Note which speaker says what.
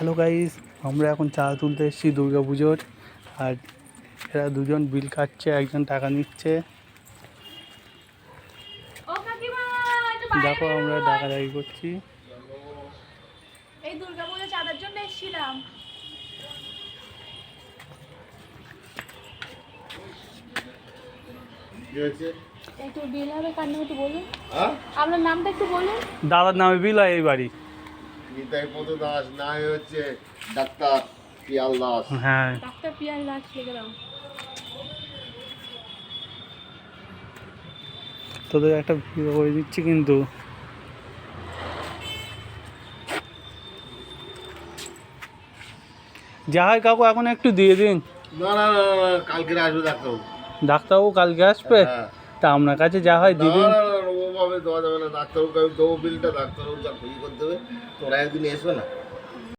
Speaker 1: Hello guys, আমরা এখন চাঁদা তুলতে এসেছি দুর্গা পুজোর। আর এরা দুজন বিল কাটছে, একজন টাকা নিচ্ছে। দেখো আমরা ডাকাডাকি করছি।
Speaker 2: এই দুর্গা পুজো চাঁদার জন্য এসেছিলাম। একটু বিল হবে, কার নাম একটু বলুন। আপনার নামটা একটু বলুন।
Speaker 1: দাদার নামে বিল হয় এই বাড়ি।
Speaker 3: নিতাইপদ দাস, নাই হচ্ছে ডাক্তার পিয়াল দাস।
Speaker 1: হ্যাঁ,
Speaker 2: ডাক্তার পিয়াল দাস লিখে দাও।
Speaker 1: তোদের একটা ভিডিও করে দিচ্ছি কিন্তু। যা হয় কাকু এখন একটু দিয়ে দিন।
Speaker 3: না না না না, কালকে আসবে ডাক্তারবাবু।
Speaker 1: ডাক্তারবাবু কালকে আসবে?
Speaker 3: হ্যাঁ।
Speaker 1: তা আপনার কাছে যা হয় দিয়ে
Speaker 3: না
Speaker 1: দিন।
Speaker 3: না না, ওভাবে দেওয়া যাবে না। ডাক্তারবাবুকে আমি দেবো বিলটা, ডাক্তারবাবু যা খুশি করে দেবে। তোরা একদিন এসবে না।